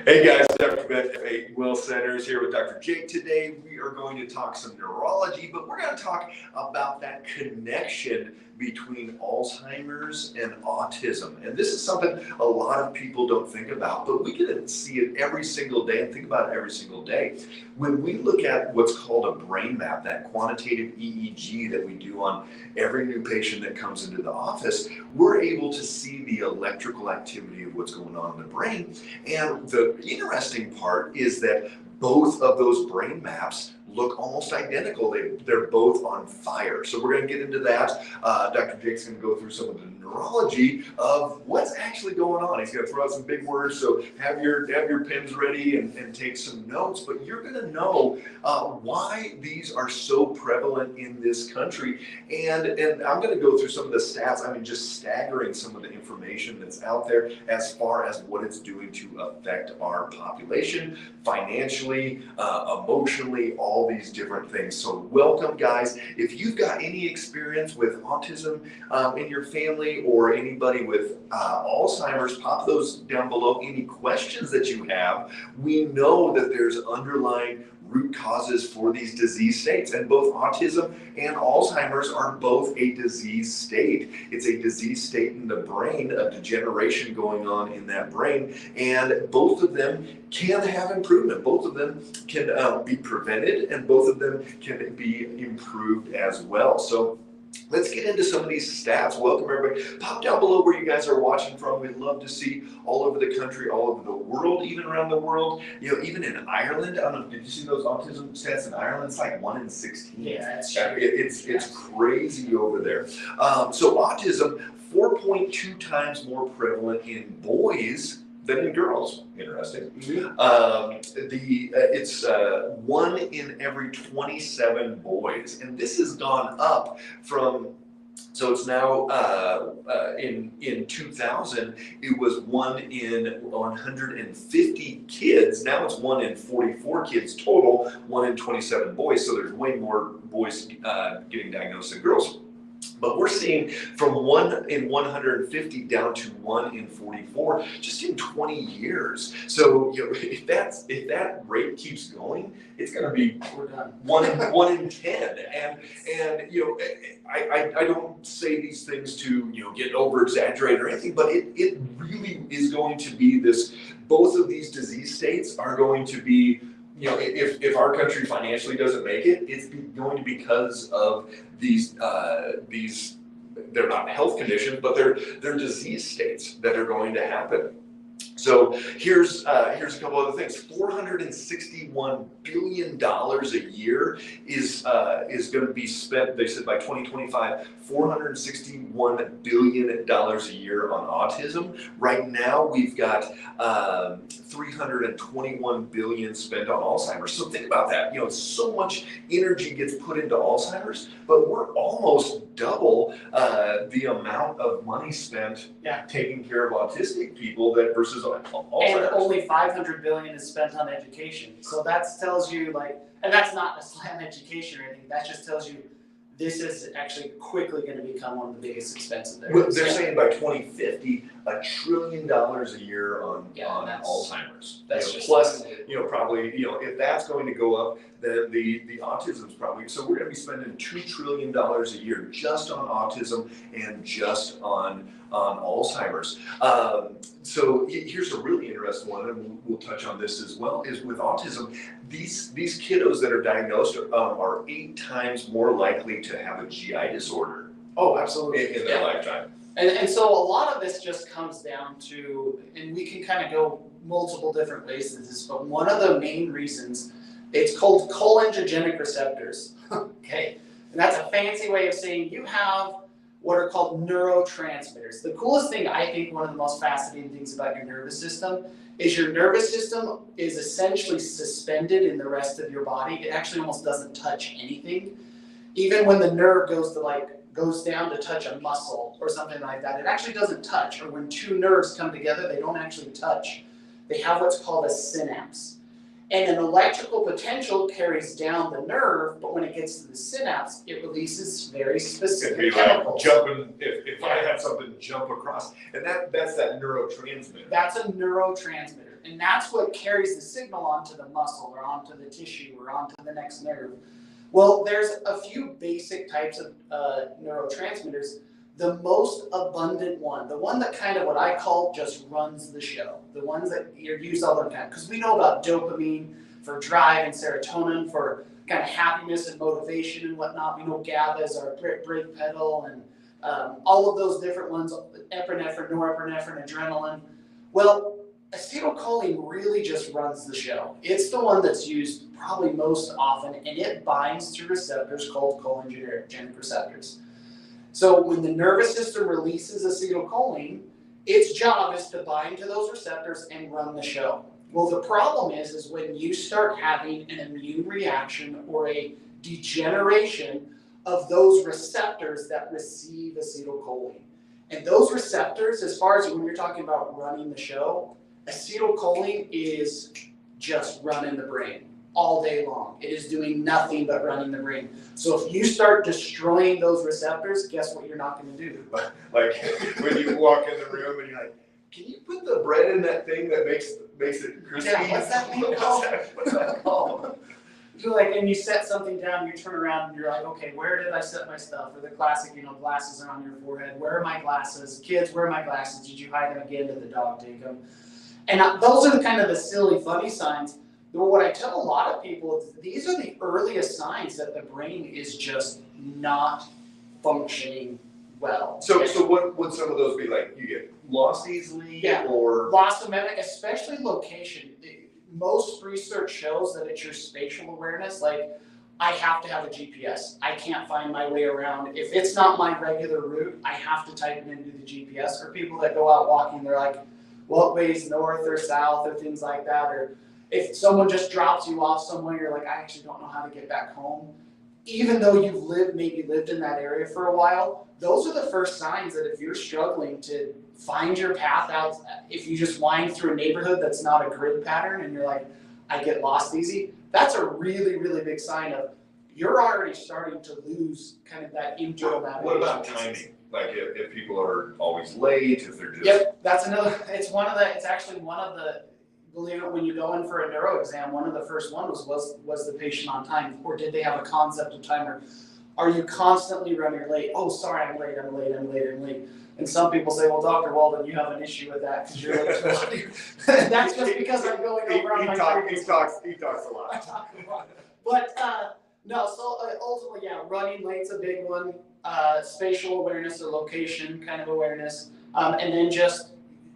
Hey guys, Dr. Beth Will Centers here with Dr. Jake. Today we are going to talk some neurology, but we're going to talk about that connection between Alzheimer's and autism. And this is something a lot of people don't think about, but we get to see it every single day and think about it every single day. When we look at what's called a brain map, that quantitative EEG that we do on every new patient that comes into the office, we're able to see the electrical activity of what's going on in the brain. And the interesting part is that both of those brain maps look almost identical. They're both on fire. So we're going to get into that. Dr. Jake's going to go through some of the neurology of what's actually going on. He's going to throw out some big words, so have your pens ready and take some notes. But you're going to know why these are so prevalent in this country. And I'm going to go through some of the stats. I mean, just staggering some of the information that's out there as far as what it's doing to affect our population financially, emotionally, all these different things. So welcome, guys. If you've got any experience with autism in your family or anybody with Alzheimer's, pop those down below. Any questions that you have. We know that there's underlying root causes for these disease states, and both autism and Alzheimer's are both a disease state. It's a disease state in the brain, a degeneration going on in that brain, and both of them can have improvement. Both of them can be prevented, and both of them can be improved as well. So let's get into some of these stats. Welcome, everybody. Pop down below where you guys are watching from. We'd love to see all over the country, all over the world, even around the world. You know, even in Ireland. I don't know, did you see those autism stats in Ireland? It's like 1 in 16. Yeah, it's crazy over there. So autism, 4.2 times more prevalent in boys than in girls. Interesting. It's 1 in every 27 boys, and this has gone up from. So it's now in 2000, it was 1 in 150 kids. Now it's 1 in 44 kids total, 1 in 27 boys. So there's way more boys getting diagnosed than girls. But we're seeing from 1 in 150 down to 1 in 44 just in 20 years. So you know, if that rate keeps going, it's going to be one in 10. And you know, I don't say these things to get over exaggerated or anything, but it really is going to be this. Both of these disease states are going to be. If our country financially doesn't make it, it's going to be because of these they're not health conditions, but they're disease states that are going to happen. So here's a couple other things. $461 billion a year is going to be spent. They said by 2025, $461 billion a year on autism. Right now, we've got $321 billion spent on Alzheimer's. So think about that. So much energy gets put into Alzheimer's, but we're almost double the amount of money spent taking care of autistic people versus Alzheimer's. And only $500 billion is spent on education. So that tells you, and that's not a slam education or anything. That just tells you this is actually quickly going to become one of the biggest expenses there. Well, they're saying by 2050, $1 trillion a year on Alzheimer's. That's just plus, probably, if that's going to go up, then the autism's probably. So we're going to be spending $2 trillion a year just on autism and just on Alzheimer's. So here's a really interesting one, and we'll touch on this as well, is with autism, these kiddos that are diagnosed are 8 times more likely to have a GI disorder. Oh, absolutely. In their lifetime. And so a lot of this just comes down to, and we can kind of go multiple different ways to this, but one of the main reasons, it's called cholinergic receptors. Okay, and that's a fancy way of saying you have what are called neurotransmitters. The coolest thing, I think, one of the most fascinating things about your nervous system is your nervous system is essentially suspended in the rest of your body. It actually almost doesn't touch anything. Even when the nerve goes down to touch a muscle or something like that, it actually doesn't touch. Or when two nerves come together, they don't actually touch. They have what's called a synapse. And an electrical potential carries down the nerve, but when it gets to the synapse, it releases very specific chemicals. Jumping, if I have something jump across, and that's that neurotransmitter. That's a neurotransmitter. neurotransmitter, and that's what carries the signal onto the muscle or onto the tissue or onto the next nerve. Well, there's a few basic types of neurotransmitters. The most abundant one, the one that kind of what I call just runs the show, the ones that you're used all the time, because we know about dopamine for drive and serotonin for kind of happiness and motivation and whatnot. We know GABA is our brake pedal and all of those different ones, epinephrine, norepinephrine, adrenaline. Well, acetylcholine really just runs the show. It's the one that's used probably most often, and it binds to receptors called cholinergic receptors. So when the nervous system releases acetylcholine, its job is to bind to those receptors and run the show. Well, the problem is when you start having an immune reaction or a degeneration of those receptors that receive acetylcholine. And those receptors, as far as when you're talking about running the show, acetylcholine is just running the brain all day long. It is doing nothing but running the brain. So if you start destroying those receptors, guess what you're not going to do? Like when you walk in the room and you're like, can you put the bread in that thing that makes it crispy? Yeah, what's that thing called? What's that called? So like, and you set something down, you turn around and you're like, okay, where did I set my stuff? Or the classic, glasses are on your forehead. Where are my glasses? Kids, where are my glasses? Did you hide them again? Did the dog take them? And those are kind of the silly, funny signs. But what I tell a lot of people is these are the earliest signs that the brain is just not functioning well. So what would some of those be like? You get lost easily, Yeah. or loss of memory, especially location. Most research shows that it's your spatial awareness. Like, I have to have a GPS. I can't find my way around. If it's not my regular route, I have to type it into the GPS. Or people that go out walking, they're like, what way's north or south or things like that. Or if someone just drops you off somewhere, you're like, I actually don't know how to get back home. Even though you've maybe lived in that area for a while, those are the first signs that if you're struggling to find your path out, if you just wind through a neighborhood that's not a grid pattern and you're like, I get lost easy, that's a really, really big sign of you're already starting to lose kind of that internal navigation. what about timing? Like if people are always late, if they're just... Yep, that's another, it's actually one of the, believe it, when you go in for a neuro exam, one of the first ones was the patient on time, or did they have a concept of timer? Are you constantly running late? Oh, sorry, I'm late. And some people say, well, Dr. Walden, you have an issue with that because you're late. That's just because I'm going over on my previous... He talks a lot. I talk a lot. But no, so ultimately, yeah, running late's a big one. Spatial awareness or location kind of awareness. And then just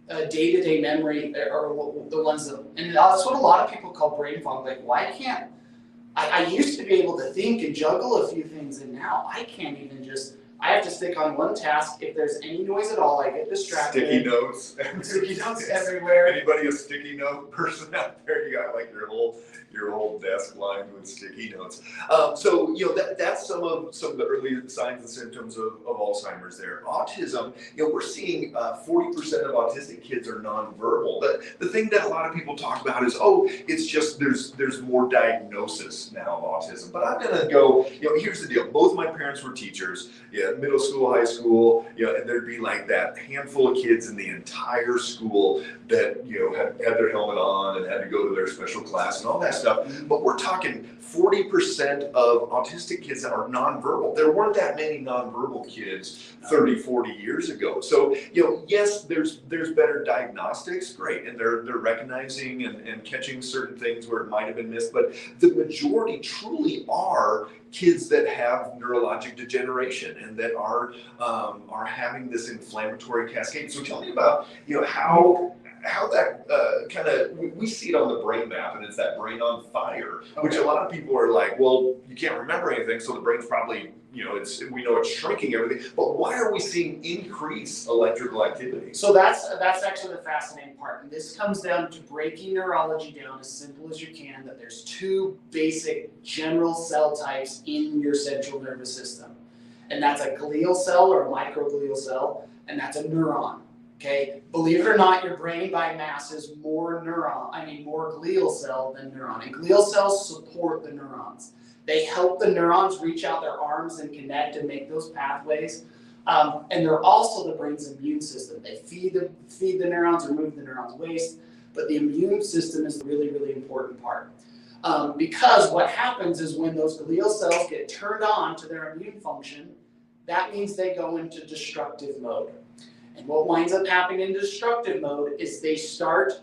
day-to-day memory are the ones that, and that's what a lot of people call brain fog. Like, why can't, I used to be able to think and juggle a few things, and now I can't even just, I have to stick on one task. If there's any noise at all, I get distracted. Sticky notes. Sticky notes everywhere. Anybody a sticky note person out there? You got like your whole desk lined with sticky notes. So that's some of the early signs and symptoms of Alzheimer's. There, autism. We're seeing 40% of autistic kids are nonverbal. The thing that a lot of people talk about is, it's just there's more diagnosis now of autism. But I'm gonna go. Here's the deal. Both my parents were teachers. Middle school, high school. And there'd be like that handful of kids in the entire school that had their helmet on and had to go to their special class and all that stuff. But we're talking 40% of autistic kids that are nonverbal. There weren't that many nonverbal kids 30, 40 years ago. So, yes, there's better diagnostics, great, and they're recognizing and catching certain things where it might have been missed, but the majority truly are kids that have neurologic degeneration and that are having this inflammatory cascade. So tell me about how that kind of, we see it on the brain map, and it's that brain on fire, which a lot of people are like, well, you can't remember anything, so the brain's probably, we know it's shrinking everything, but why are we seeing increased electrical activity? So that's actually the fascinating part, and this comes down to breaking neurology down as simple as you can, that there's two basic general cell types in your central nervous system, and that's a glial cell or a microglial cell, and that's a neuron. Okay, believe it or not, your brain by mass is more glial cell than neuron. And glial cells support the neurons. They help the neurons reach out their arms and connect and make those pathways. And they're also the brain's immune system. They feed the neurons, remove the neurons' waste. but the immune system is the really, really important part. Because what happens is when those glial cells get turned on to their immune function, that means they go into destructive mode. And what winds up happening in destructive mode is they stop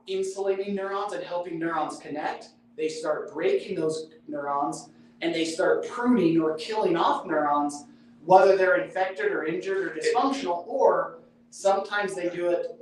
insulating neurons and helping neurons connect. They start breaking those neurons, and they start pruning or killing off neurons, whether they're infected or injured or dysfunctional, or sometimes they do it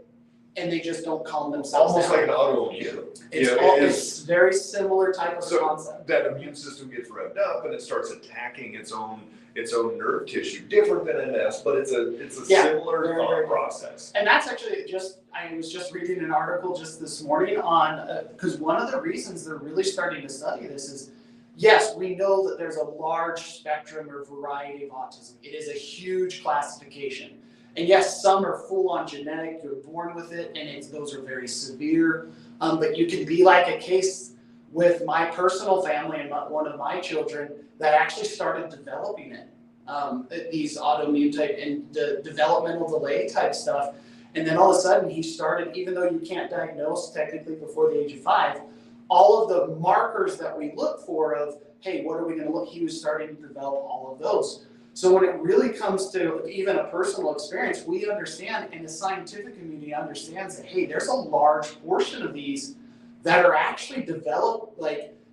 and they just don't calm themselves Almost down. like an autoimmune. It's very similar type of concept. That immune system gets revved up and it starts attacking its own nerve tissue, different than MS, but it's a similar thought process. And that's actually I was just reading an article just this morning on, because one of the reasons they're really starting to study this is, yes, we know that there's a large spectrum or variety of autism. It is a huge classification. And yes, some are full-on genetic, you're born with it, and those are very severe. But you can be like a case with my personal family and one of my children that actually started developing it. These autoimmune type and the developmental delay type stuff. And then all of a sudden he started, even though you can't diagnose technically before the age of 5, all of the markers that we look for of, hey, what are we going to look, he was starting to develop all of those. So when it really comes to even a personal experience, we understand, and the scientific community understands that, hey, there's a large portion of these that are actually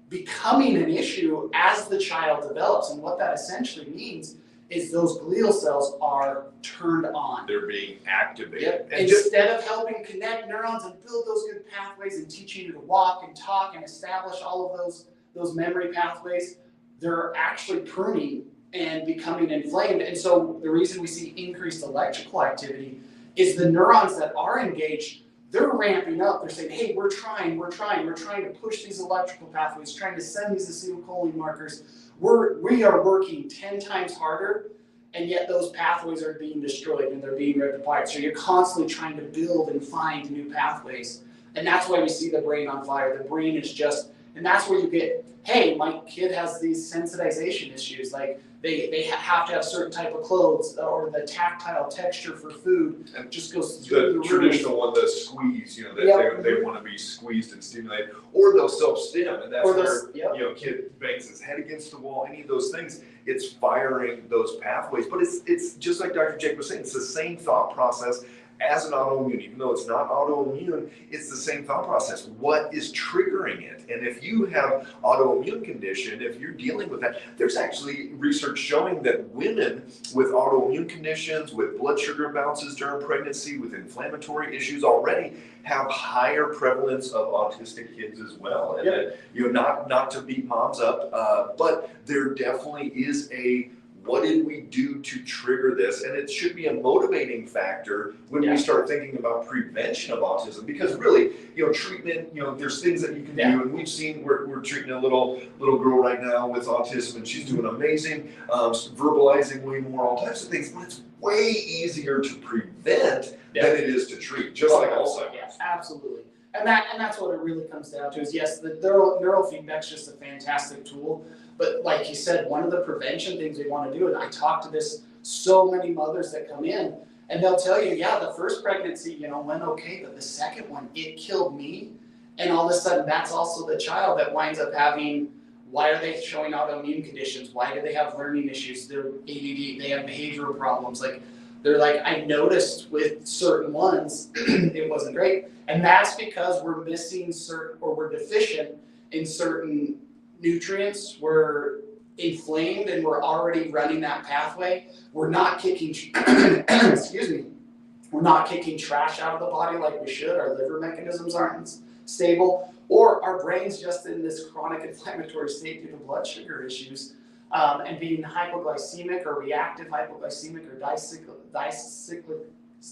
becoming an issue as the child develops. And what that essentially means is those glial cells are turned on. They're being activated. Yep. And Instead of helping connect neurons and build those good pathways and teaching you to walk and talk and establish all of those memory pathways, they're actually pruning and becoming inflamed. And so the reason we see increased electrical activity is the neurons that are engaged, they're ramping up. They're saying, hey, we're trying to push these electrical pathways, trying to send these acetylcholine markers. We are working 10 times harder, and yet those pathways are being destroyed and they're being ripped apart. So you're constantly trying to build and find new pathways. And that's why we see the brain on fire. The brain is just, and that's where you get, hey, my kid has these sensitization issues. Like they have to have certain type of clothes, or the tactile texture for food just goes through the traditional one, the squeeze, they want to be squeezed and stimulated, or they'll self-stim, and that's where kid bangs his head against the wall. Any of those things, it's firing those pathways. But it's just like Dr. Jake was saying, it's the same thought process as an autoimmune. Even though it's not autoimmune, it's the same thought process. What is triggering it? And if you have autoimmune condition, if you're dealing with that, there's actually research showing that women with autoimmune conditions, with blood sugar bounces during pregnancy, with inflammatory issues already, have higher prevalence of autistic kids as well. And that, not to beat moms up, but there definitely is what did we do to trigger this? And it should be a motivating factor when we start thinking about prevention of autism, because really, treatment, there's things that you can do, and we've seen, we're treating a little girl right now with autism, and she's doing amazing, verbalizing way more, all types of things, but it's way easier to prevent than it is to treat, just like Alzheimer's. Yes, absolutely. And that's what it really comes down to is, yes, the neurofeedback is just a fantastic tool. But like you said, one of the prevention things we want to do, and I talk to so many mothers that come in, and they'll tell you, the first pregnancy, went okay, but the second one, it killed me. And all of a sudden, that's also the child that winds up having, why are they showing autoimmune conditions? Why do they have learning issues? They're ADD, they have behavioral problems. They're like, I noticed with certain ones, it wasn't great. And that's because we're missing we're deficient in certain nutrients, we're inflamed, and we're already running that pathway. We're not kicking, excuse me, we're not kicking trash out of the body like we should. Our liver mechanisms aren't stable, or our brain's just in this chronic inflammatory state due to blood sugar issues, and being hypoglycemic or reactive hypoglycemic or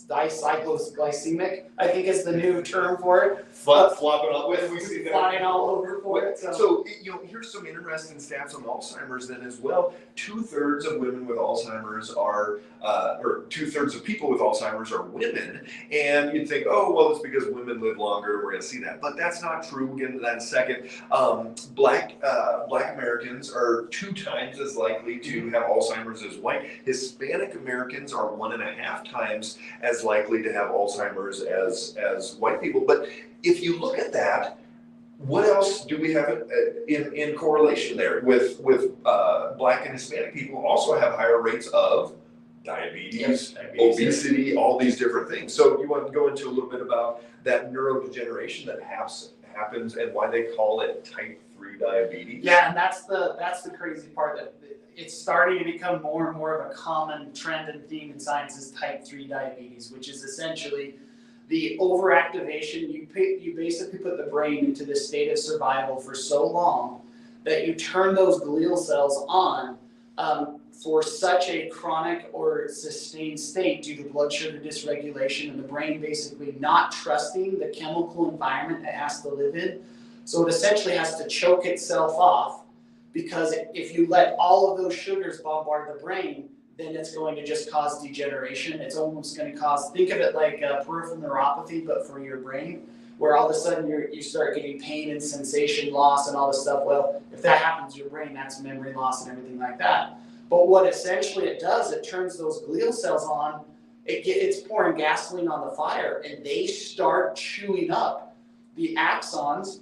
dicycloglycemic, I think is the new term for it. Flopping up with, we see that. Flying all over for it. So here's some interesting stats on Alzheimer's then as well. 2/3 of women with Alzheimer's or 2/3 of people with Alzheimer's are women. And you'd think, oh, well, it's because women live longer, we're going to see that. But that's not true. We'll get into that in a second. Black Americans are 2 times as likely to have Alzheimer's as white. Hispanic Americans are 1.5 times as likely to have Alzheimer's as white people. But if you look at that, what else do we have in correlation there with Black and Hispanic people also have higher rates of diabetes, obesity, all these different things. So you want to go into a little bit about that neurodegeneration that happens and why they call it type 3 diabetes? Yeah, and that's the crazy part, that it's starting to become more and more of a common trend and theme in science is type 3 diabetes, which is essentially the overactivation. You basically put the brain into this state of survival for so long that you turn those glial cells on for such a chronic or sustained state due to blood sugar dysregulation and the brain basically not trusting the chemical environment it has to live in. So it essentially has to choke itself off, because if you let all of those sugars bombard the brain, then it's going to just cause degeneration. It's almost going to cause, think of it like peripheral neuropathy, but for your brain, where all of a sudden you start getting pain and sensation loss and all this stuff. Well, if that happens to your brain, that's memory loss and everything like that. But what essentially it does, it turns those glial cells on, it's pouring gasoline on the fire, and they start chewing up the axons,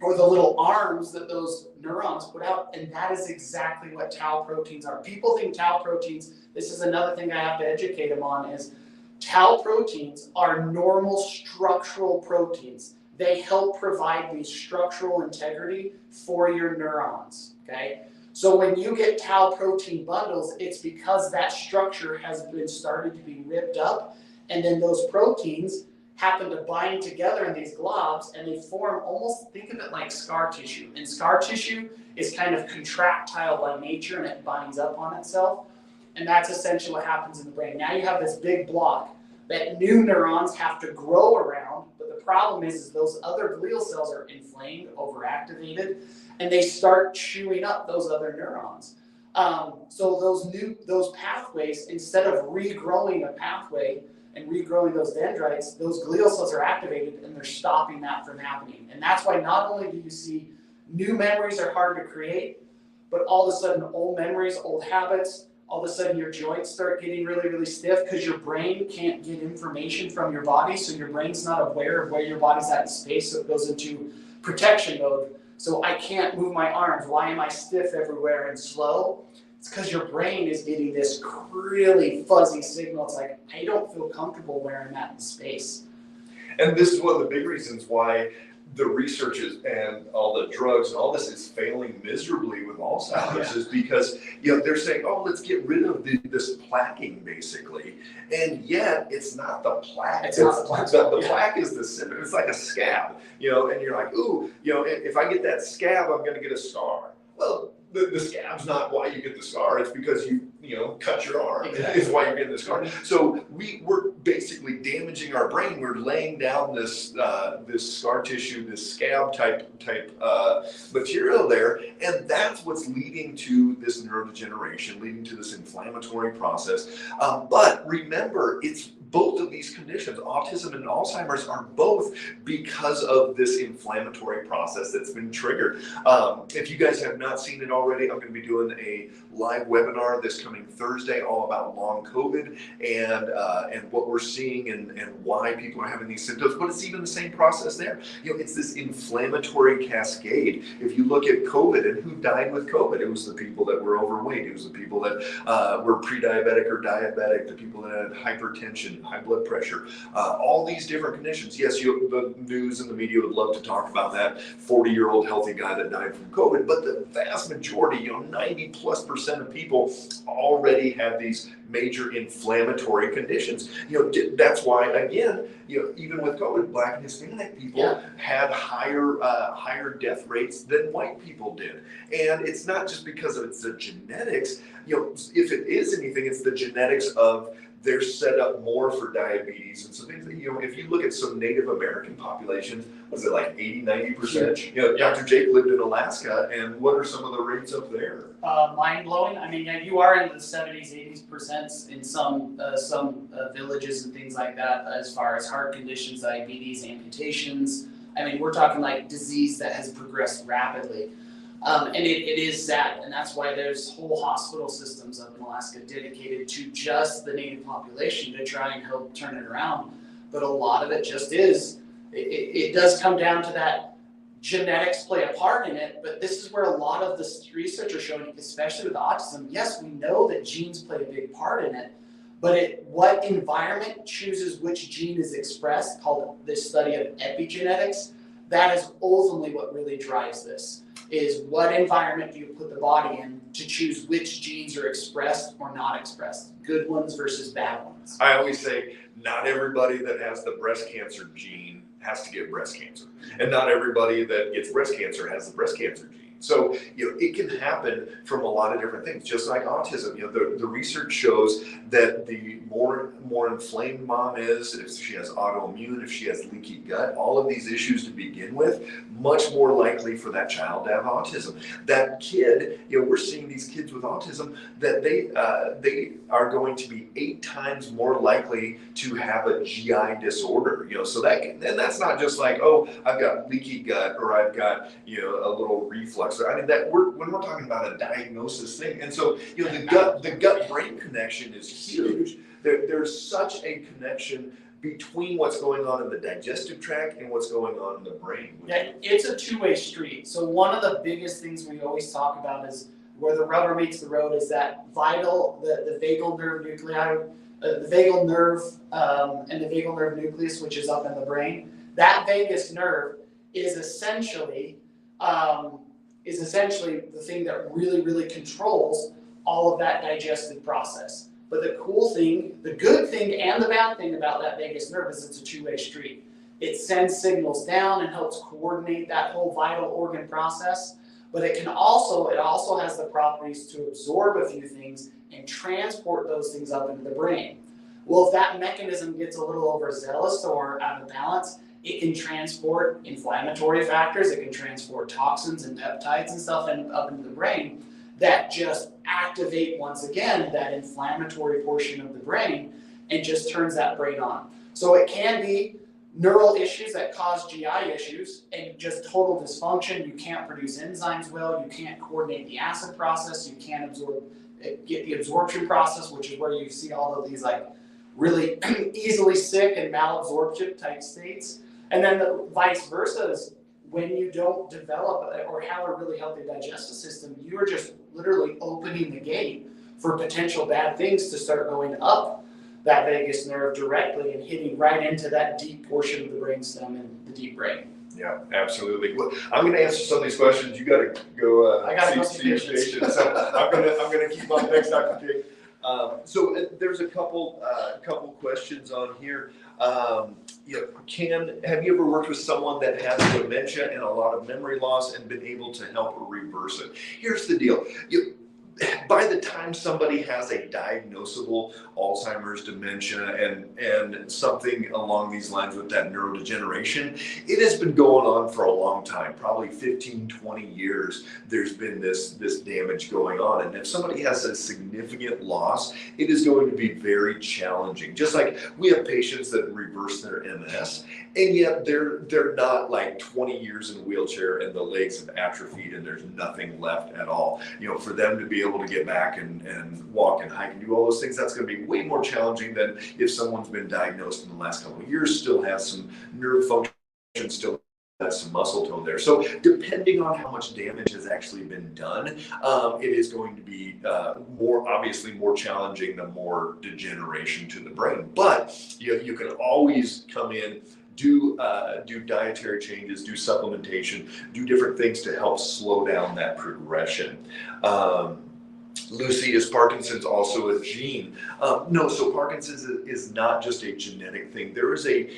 or the little arms that those neurons put out, and that is exactly what tau proteins are. People think tau proteins, this is another thing I have to educate them on, is tau proteins are normal structural proteins. They help provide the structural integrity for your neurons, okay? So when you get tau protein bundles, it's because that structure has been started to be ripped up, and then those proteins happen to bind together in these globs, and they form almost, think of it like scar tissue. And scar tissue is kind of contractile by nature, and it binds up on itself. And that's essentially what happens in the brain. Now you have this big block that new neurons have to grow around, but the problem is those other glial cells are inflamed, overactivated, and they start chewing up those other neurons. So those pathways, instead of regrowing a pathway and regrowing those dendrites, those glial cells are activated, and they're stopping that from happening. And that's why not only do you see new memories are hard to create, but all of a sudden old memories, old habits, all of a sudden your joints start getting really, really stiff because your brain can't get information from your body. So your brain's not aware of where your body's at in space, so it goes into protection mode. So I can't move my arms. Why am I stiff everywhere and slow? It's because your brain is getting this really fuzzy signal. It's like, I don't feel comfortable where I'm at in space. And this is one of the big reasons why the research and all the drugs and all this is failing miserably with Alzheimer's, is because they're saying, oh, let's get rid of this plaquing basically, and yet it's not the plaque. It's not the plaque. The plaque is the symptom. It's like a scab, and you're like, ooh, if I get that scab, I'm going to get a scar. Well, the scab's not why you get the scar. It's because you cut your arm. Exactly. Is why you're getting the scar. So we're basically damaging our brain. We're laying down this scar tissue, this scab type material there, and that's what's leading to this neurodegeneration, leading to this inflammatory process. But remember, it's both of these conditions, autism and Alzheimer's, are both because of this inflammatory process that's been triggered. If you guys have not seen it already, I'm going to be doing a live webinar this coming Thursday all about long COVID and what we're seeing and why people are having these symptoms. But it's even the same process there. It's this inflammatory cascade. If you look at COVID and who died with COVID, it was the people that were overweight. It was the people that were pre-diabetic or diabetic, the people that had hypertension, high blood pressure, all these different conditions. Yes, the news and the media would love to talk about that 40-year-old healthy guy that died from COVID, but the vast majority, 90+% of people already have these major inflammatory conditions. That's why, again, even with COVID, Black and Hispanic people had higher death rates than white people did. And it's not just because of the genetics. If it is anything, it's the genetics of they're set up more for diabetes and some things. If you look at some Native American populations, was it like 80-90%? Dr. Jake lived in Alaska, and what are some of the rates up there? Mind blowing. I mean, you are in the 70s, 80% in some villages and things like that, as far as heart conditions, diabetes, amputations. I mean, we're talking like disease that has progressed rapidly. And it is sad, and that's why there's whole hospital systems up in Alaska dedicated to just the native population to try and help turn it around. But a lot of it just is, it does come down to that genetics play a part in it, but this is where a lot of this research are showing, especially with autism, yes, we know that genes play a big part in it, but what environment chooses which gene is expressed, called the study of epigenetics, that is ultimately what really drives this, is what environment do you put the body in to choose which genes are expressed or not expressed, good ones versus bad ones. I always say, not everybody that has the breast cancer gene has to get breast cancer. And not everybody that gets breast cancer has the breast cancer gene. So, it can happen from a lot of different things, just like autism. The research shows that the more inflamed mom is, if she has autoimmune, if she has leaky gut, all of these issues to begin with, much more likely for that child to have autism. That kid, we're seeing these kids with autism that they are going to be 8 times more likely to have a GI disorder. So and that's not just like, oh, I've got leaky gut or I've got a little reflux. I mean when we're talking about a diagnosis thing, and so the gut brain connection is huge. There's such a connection between what's going on in the digestive tract and what's going on in the brain. Yeah, it's a two-way street. So one of the biggest things we always talk about is where the rubber meets the road is that the vagal nerve nuclei, the vagal nerve and the vagal nerve nucleus, which is up in the brain. That vagus nerve is essentially the thing that really, really controls all of that digestive process. But the cool thing, the good thing and the bad thing about that vagus nerve is it's a two-way street. It sends signals down and helps coordinate that whole vital organ process, but it also has the properties to absorb a few things and transport those things up into the brain. Well, if that mechanism gets a little overzealous or out of balance, it can transport inflammatory factors, it can transport toxins and peptides and stuff up into the brain that just activate once again that inflammatory portion of the brain and just turns that brain on. So it can be neural issues that cause GI issues and just total dysfunction. You can't produce enzymes well, you can't coordinate the acid process, you can't get the absorption process, which is where you see all of these like really easily sick and malabsorptive type states. And then the vice versa is when you don't develop or have a really healthy digestive system, you're just literally opening the gate for potential bad things to start going up that vagus nerve directly and hitting right into that deep portion of the brainstem and the deep brain. Yeah, absolutely. Well, I'm going to answer some of these questions. You got to go see your patient. So I'm going to keep on. Thanks, Dr. J. So there's a couple questions on here. Have you ever worked with someone that has dementia and a lot of memory loss and been able to help reverse it? Here's the deal. By the time somebody has a diagnosable Alzheimer's, dementia, and something along these lines with that neurodegeneration, it has been going on for a long time, probably 15, 20 years. There's been this damage going on. And if somebody has a significant loss, it is going to be very challenging. Just like we have patients that reverse their MS, and yet they're not like 20 years in a wheelchair and the legs have atrophied and there's nothing left at all. For them to be able to get back and walk and hike and do all those things, that's going to be way more challenging than if someone's been diagnosed in the last couple of years, still has some nerve function, still has some muscle tone there. So depending on how much damage has actually been done, it is going to be obviously more challenging the more degeneration to the brain. But you can always come in, do dietary changes, do supplementation, do different things to help slow down that progression. Lucy, is Parkinson's also a gene? No, so Parkinson's is not just a genetic thing. There is a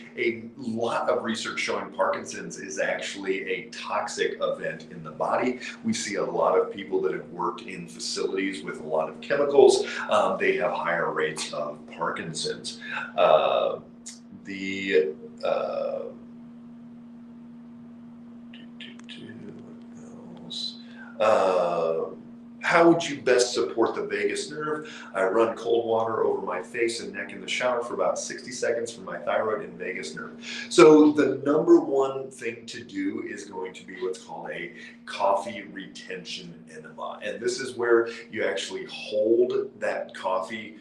lot of research showing Parkinson's is actually a toxic event in the body. We see a lot of people that have worked in facilities with a lot of chemicals. They have higher rates of Parkinson's. How would you best support the vagus nerve? I run cold water over my face and neck in the shower for about 60 seconds for my thyroid and vagus nerve. So the number one thing to do is going to be what's called a coffee retention enema. And this is where you actually hold that coffee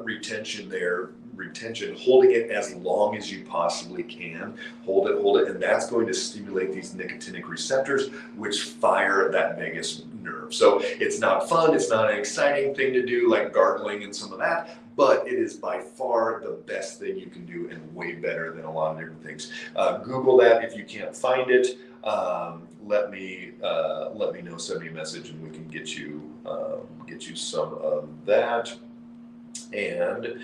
retention, holding it as long as you possibly can. Hold it, and that's going to stimulate these nicotinic receptors, which fire that vagus nerve. So it's not fun, it's not an exciting thing to do like gargling and some of that, but it is by far the best thing you can do and way better than a lot of different things. Google that if you can't find it. Let me know, send me a message, and we can get you some of that. And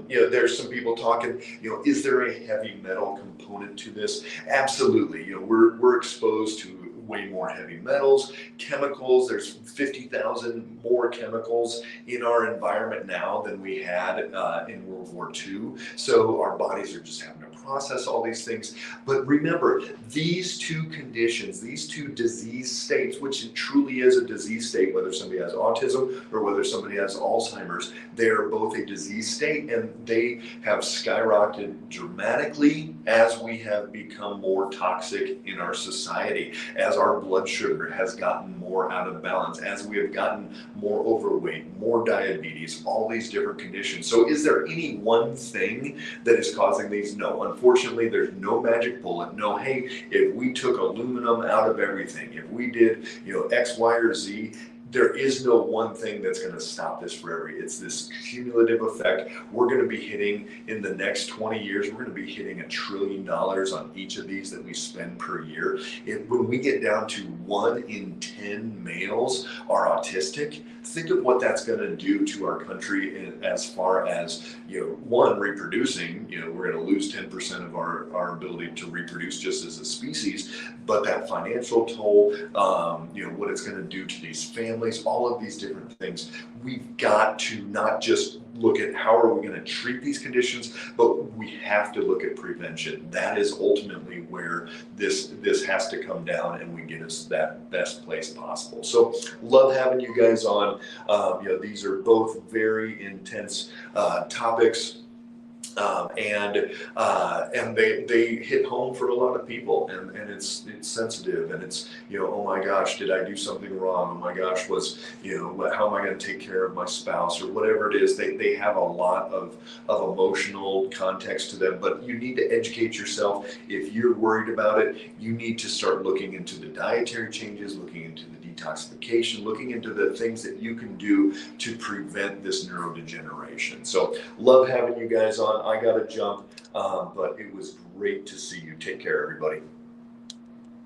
there's some people talking, is there a heavy metal component to this? Absolutely. We're exposed to way more heavy metals, chemicals. There's 50,000 more chemicals in our environment now than we had in World War II. So our bodies are just having to process all these things. But remember, these two conditions, these two disease states, which it truly is a disease state, whether somebody has autism or whether somebody has Alzheimer's, they are both a disease state, and they have skyrocketed dramatically as we have become more toxic in our society, as our blood sugar has gotten more out of balance, as we have gotten more overweight, more diabetes, all these different conditions. So is there any one thing that is causing these? No, unfortunately, there's no magic bullet. No, hey, if we took aluminum out of everything, if we did, X, Y, or Z, there is no one thing that's going to stop this forever. It's this cumulative effect. We're going to be hitting, in the next 20 years, we're going to be hitting $1 trillion on each of these that we spend per year. When we get down to 1 in 10 males are autistic, think of what that's going to do to our country as far as, one, reproducing. We're going to lose 10% of our ability to reproduce just as a species, but that financial toll, what it's going to do to these families, all of these different things. We've got to not just look at how are we going to treat these conditions, but we have to look at prevention. That is ultimately where this has to come down, and we get us that best place possible. So love having you guys on. These are both very intense topics. And they hit home for a lot of people, and it's sensitive, and it's, oh my gosh, did I do something wrong? Oh my gosh, how am I going to take care of my spouse, or whatever it is? They have a lot of emotional context to them, but you need to educate yourself. If you're worried about it, you need to start looking into the dietary changes, looking into the detoxification, looking into the things that you can do to prevent this neurodegeneration. So love having you guys on. I got to jump, but it was great to see you. Take care, everybody.